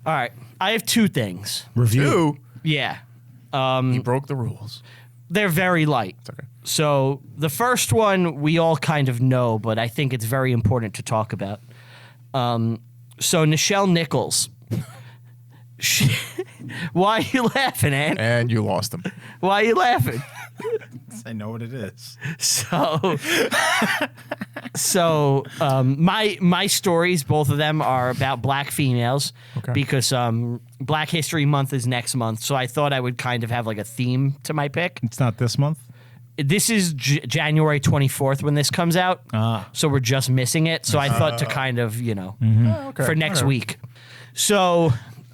All right. I have two things. Review. Yeah. He broke the rules. They're very light. It's okay. So the first one we all kind of know, but I think it's very important to talk about. So Nichelle Nichols. Why are you laughing, Ant? And you lost him. Why are you laughing? I know what it is. My stories, both of them are about black females because Black History Month is next month. So I thought I would kind of have like a theme to my pick. It's not this month? This is January 24th when this comes out. So we're just missing it. So I thought to kind of, for next week. So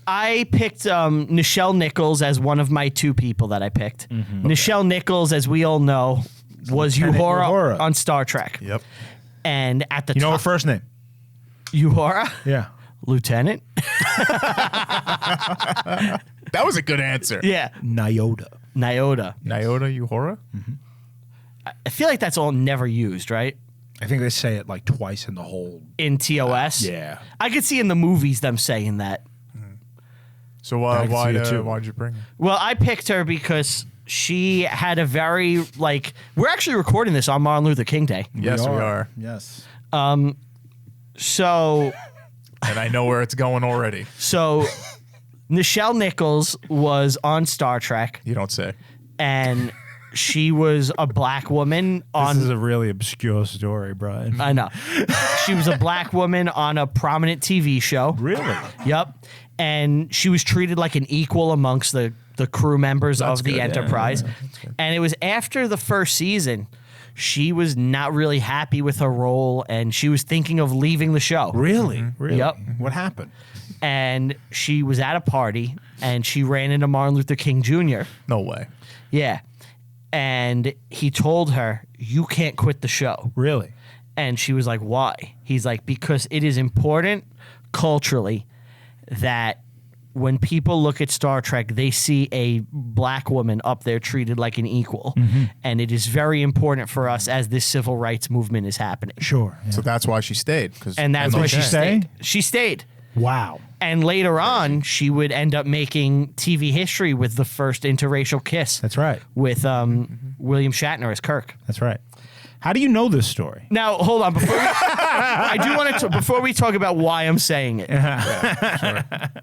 I picked Nichelle Nichols as one of my two people that I picked. Nichelle Nichols, as we all know, was Uhura on Star Trek. Yep. And at the You know her first name? Uhura? Yeah. Lieutenant? That was a good answer. Yeah. Nyota. Nyota Uhura? I feel like that's all never used, right? I think they say it like twice in the whole. In TOS? Yeah. I could see in the movies them saying that. So can see it too. why'd you bring her? Well, I picked her because she had a very, we're actually recording this on Martin Luther King Day. Yes, we are. Yes. So And I know where it's going already. So Nichelle Nichols was on Star Trek, You don't say. and she was a black woman on. This is a really obscure story, Brian. I know. She was a black woman on a prominent TV show. Really? Yep. And she was treated like an equal amongst the crew members of the Enterprise. And it was after the first season, she was not really happy with her role, and she was thinking of leaving the show. Really? Really? Yep. What happened? And she was at a party, and she ran into Martin Luther King Jr. No way. Yeah. And he told her, "You can't quit the show." Really? And she was like, "Why?" He's like, "Because it is important culturally that when people look at Star Trek, they see a black woman up there treated like an equal. And it is very important for us as this civil rights movement is happening." Sure. Yeah. So that's why she stayed. And that's why she stayed. She stayed. Wow. And later on, she would end up making TV history with the first interracial kiss. That's right. With William Shatner as Kirk. That's right. How do you know this story? Now, hold on. I do want to, before we talk about why I'm saying it,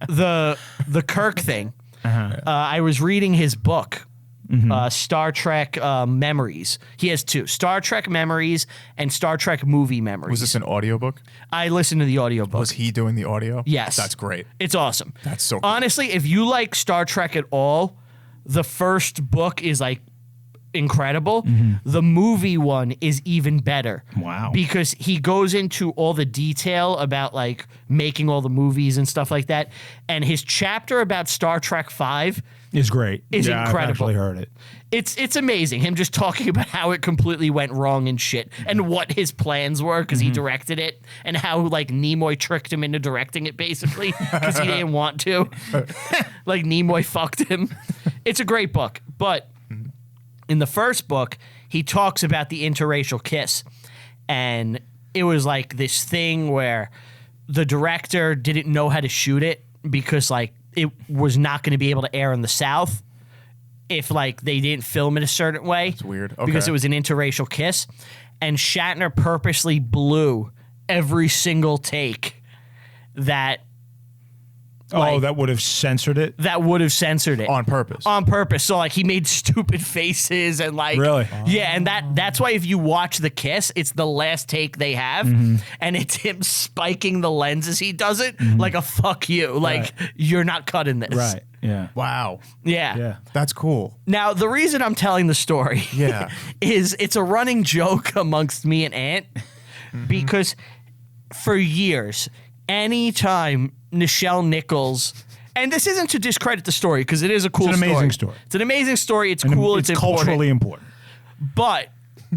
the Kirk thing, I was reading his book, Star Trek Memories. He has two, Star Trek Memories and Star Trek Movie Memories. Was this an audiobook? I listened to the audiobook. Was he doing the audio? Yes. That's great. It's awesome. That's so cool. Honestly, if you like Star Trek at all, the first book is like incredible. The movie one is even better. Wow. Because he goes into all the detail about like making all the movies and stuff like that. And his chapter about Star Trek V Is great. is I've incredible. actually heard it. It's amazing. Him just talking about how it completely went wrong and shit, and what his plans were because he directed it, and how like Nimoy tricked him into directing it basically because he didn't want to. Like Nimoy fucked him. It's a great book, but in the first book, he talks about the interracial kiss, and it was like this thing where the director didn't know how to shoot it because like it was not going to be able to air in the South if like they didn't film it a certain way. It's weird. Okay. Because it was an interracial kiss, and Shatner purposely blew every single take that that would have censored it? that would have censored it. On purpose. On purpose. So like he made stupid faces and like Really? Yeah, and that's why if you watch the kiss, it's the last take they have, and it's him spiking the lens as he does it, like a fuck you. Like you're not cutting this. Right. Yeah. Wow. Yeah. Yeah. That's cool. Now the reason I'm telling the story Yeah. is it's a running joke amongst me and Ant because for years, anytime Nichelle Nichols, and this isn't to discredit the story because it is a cool It's an amazing story. It's an amazing story. It's And cool. It's important. culturally important. But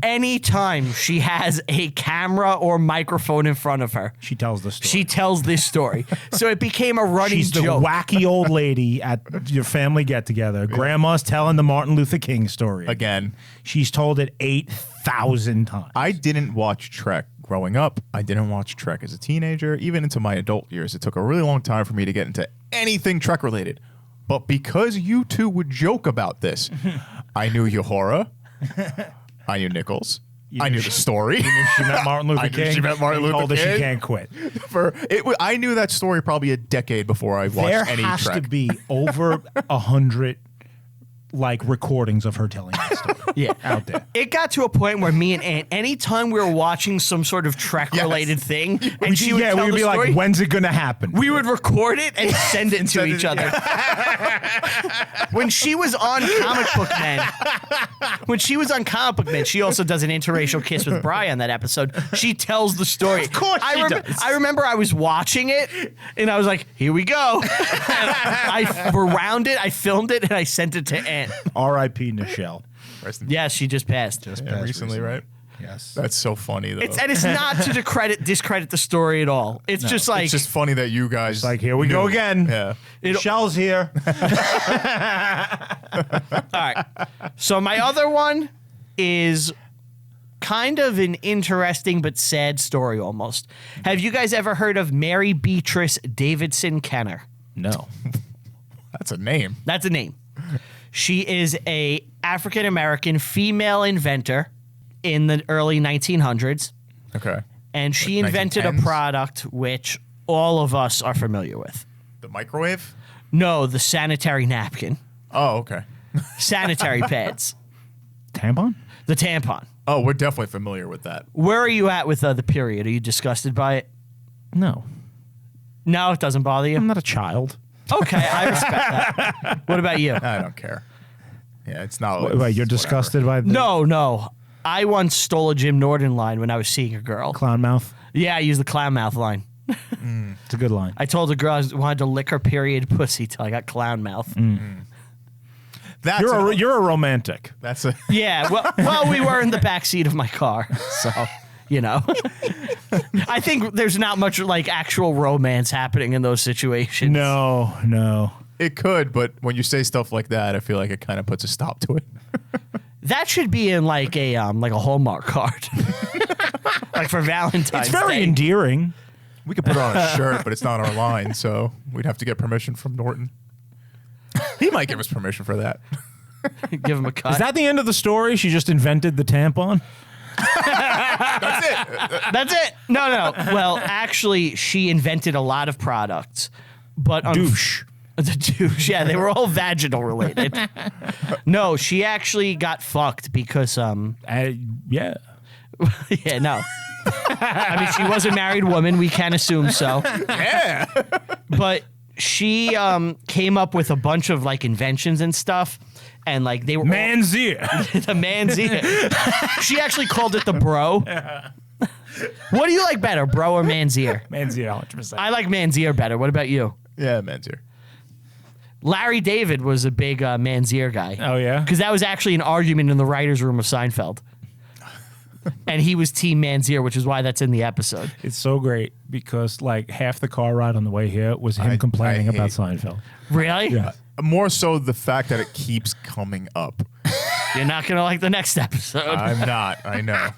anytime she has a camera or microphone in front of her, She tells the story. she tells this story. So it became a running She's the joke. wacky old lady at your family get-together. Grandma's telling the Martin Luther King story. Again. She's told it 8,000 times. I didn't watch Trek growing up. I didn't watch Trek as a teenager. Even into my adult years, it took a really long time for me to get into anything Trek related. But because you two would joke about this, I knew Uhura. I knew Nichols. I knew the story. She met Martin Luther I knew King. she met Martin and Luther told her King. she can't quit. I knew that story probably a decade before I watched There any has Trek. to be over 100 like recordings of her telling that story. Yeah. Out there. It got to a point where me and Aunt, anytime we were watching some sort of Trek-related thing, and she would tell we'd the be story, like, when's it gonna happen? we would record it and send it to each other. When she was on Comic Book Men, she also does an interracial kiss with Bri on that episode. She tells the story. Of course she does. I remember I was watching it, and I was like, here we go. I rewound it, I filmed it, and I sent it to Aunt. R.I.P. Nichelle. Rest in- Yeah, she just passed. Yeah, recently, right? Yes. That's so funny, though. It's not to discredit the story at all. It's just like It's just funny that you guys. It's like, here we go again. Yeah. Michelle's here. all right. So my other one is kind of an interesting but sad story almost. Have you guys ever heard of Mary Beatrice Davidson Kenner? No. That's a name. That's a name. She is a African American female inventor in the early 1900s, Okay. and she invented a 1910s? product which all of us are familiar with. The microwave? No, the sanitary napkin, Oh, okay. sanitary pads, Tampon? the tampon. Oh, we're definitely familiar with that. Where are you at with the period? Are you disgusted by it? No. No, it doesn't bother you. I'm not a child. Okay, I respect that. What about you? I don't care. Yeah, it's not. Wait, you're it's whatever. disgusted by the No. I once stole a Jim Norton line when I was seeing a girl. clown mouth? Yeah, I used the clown mouth line. It's a good line. I told a girl I wanted to lick her period pussy till I got clown mouth. That's You're a romantic. That's a. Yeah, well, we were in the back seat of my car, so you know. I think there's not much like actual romance happening in those situations. No. It could, but when you say stuff like that, I feel like it kind of puts a stop to it. That should be in like a Hallmark card, like for Valentine's. It's very Day. endearing. We could put it on a shirt, but it's not our line, so we'd have to get permission from Norton. He might give us permission for that. Give him a cut. Is that the end of the story? She just invented the tampon? That's it. That's it? No. Well, actually, she invented a lot of products, but Douche. The douche. Yeah, they were all vaginal related. No, she actually got fucked because Yeah. yeah, no. I mean, she was a married woman. We can assume so. Yeah. But she came up with a bunch of like inventions and stuff, and like they were Man's ear. the man's ear. She actually called it the bro. What do you like better, bro or man's ear? Man's ear, 100%. I like man's ear better. What about you? Yeah, man's here. Larry David was a big man's ear guy. Oh, yeah? Because that was actually an argument in the writer's room of Seinfeld. And he was team man's ear, which is why that's in the episode. It's so great because like half the car ride on the way here was him complaining I about hate- Seinfeld. Really? Yeah. More so the fact that it keeps coming up. You're not going to like the next episode. I'm not. I know.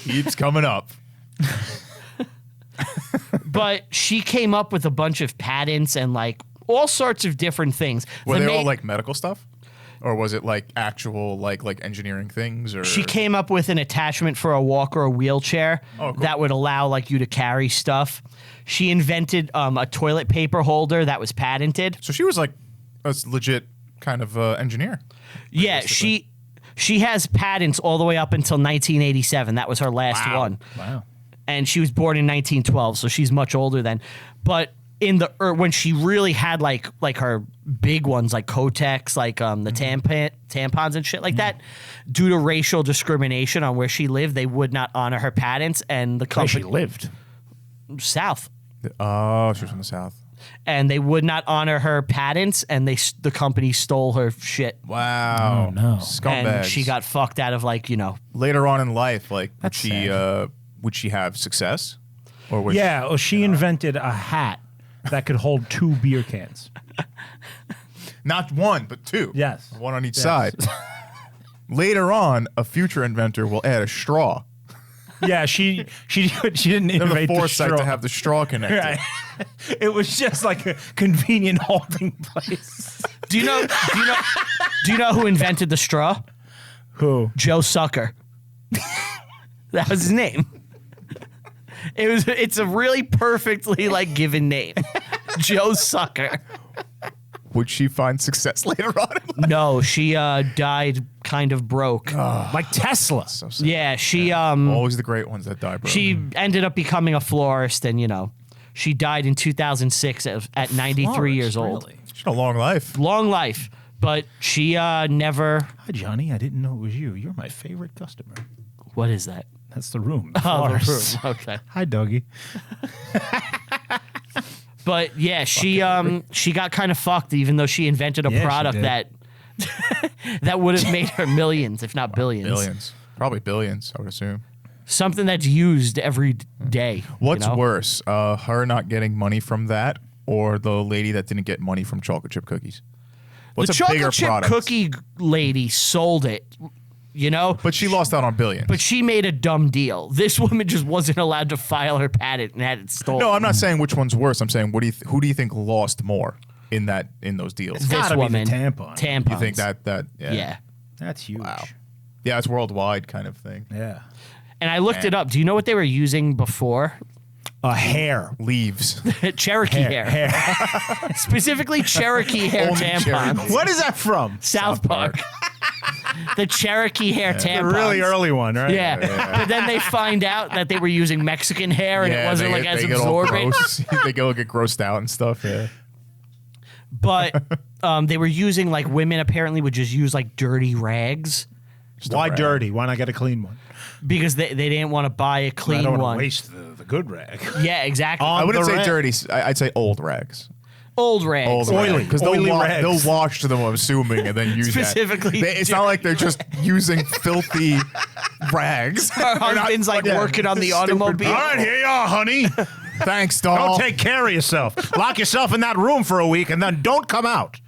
Keeps coming up. But she came up with a bunch of patents and like all sorts of different things. Were The they all ma- like medical stuff? Or was it like actual like engineering things? Or She came up with an attachment for a walker or wheelchair Oh, cool. that would allow like you to carry stuff. She invented a toilet paper holder that was patented. So she was like a legit kind of engineer. Yeah, she has patents all the way up until 1987. That was her last one. Wow. And she was born in 1912, so she's much older than. But in the when she really had like her big ones like Kotex, like the tampons and shit like that, due to racial discrimination on where she lived, they would not honor her patents, and the Where company she lived. South, Oh, she was from the South. and they would not honor her patents, and the company stole her shit, Wow. Oh, no. Scumbags. and she got fucked out of later on in life, like That's would she have success? Or was Yeah, well, she invented a hat that could hold 2 beer cans. not one, but two. Yes. One on each Yes. side. Later on, a future inventor will add a straw. Yeah, she didn't They have invent the the foresight straw. to have the straw connected. Right. It was just like a convenient holding place. Do you know who invented the straw? Who? Joe Sucker. That was his name. It's a really perfectly like given name. Joe Sucker. Would she find success later on in life? No, she died kind of broke. Like Tesla. So sad. Yeah, she Always the great ones that die, bro. she ended up becoming a florist, and she died in 2006 at 93 years old. Really? She had a long life. Long life, but she never. Hi, Johnny. I didn't know it was you. You're my favorite customer. What is that? That's the room. Oh, the Florist. room. Okay. Hi, Dougie. But yeah, she got kind of fucked, even though she invented a Yeah, she product did. that would have made her millions, if not billions. Billions. Probably billions, I would assume. Something that's used every day. What's you know? worse, her not getting money from that, or the lady that didn't get money from chocolate chip cookies? What's The a chocolate bigger chip product? cookie lady sold it, But she lost out on billions. but she made a dumb deal. This woman just wasn't allowed to file her patent and had it stolen. no, I'm not saying which one's worse. I'm saying who do you think lost more in those deals? This gotta be the woman. tampon. Tampons. You think that Yeah. That's huge. Wow. Yeah, it's worldwide kind of thing. Yeah. And I looked it up. Do you know what they were using before? A hair. Leaves. Cherokee hair. Specifically Cherokee hair Only tampons. Cherokee. What is that from? South Park. The Cherokee hair A tampons. really early one, right? Yeah. But then they find out that they were using Mexican hair and it wasn't like as they get all absorbent. gross. They go get grossed out and stuff. Yeah. But they were using like women apparently would just use like dirty rags Why rag. dirty? Why not get a clean one? because they didn't want to buy a I clean don't want one. to waste the good rag. Yeah, exactly. On I wouldn't the say rag. dirty. I'd say old rags. Old rags. Old Oily. because Oily rags. they'll wash them, I'm assuming, and then use Specifically that. It's not like they're just using filthy rags. Her husband's like working on the Stupid automobile. All right, here you are, honey. Thanks, doll. Go take care of yourself. Lock yourself in that room for a week and then don't come out.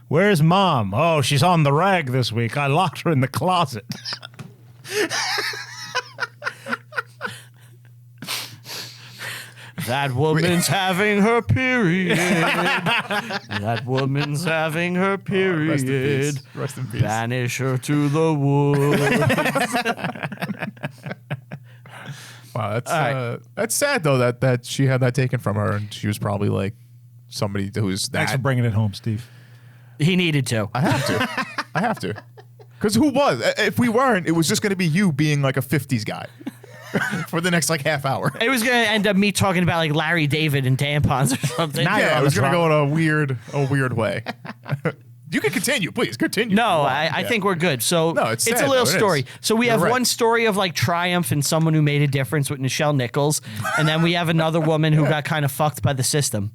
Where's Mom? Oh, she's on the rag this week. I locked her in the closet. That woman's having her period. That woman's having her Rest in period. peace. Rest in peace. Banish her to the woods. Wow, right. that's sad though that she had that taken from her, and she was probably like somebody who's Thanks for that. bringing it home, Steve. He needed to. I have to. Because who was? If we weren't, it was just going to be you being like a 50s guy for the next like half hour. It was going to end up me talking about like Larry David and tampons or something. Now you're Yeah, on it was the going to front. go in a weird way. You can continue, please continue. No, Come on. I Yeah. think we're good. So No, it's a sad, little though. It story. is. So we You're have right. one story of like triumph and someone who made a difference with Nichelle Nichols, and then we have another woman who got kind of fucked by the system.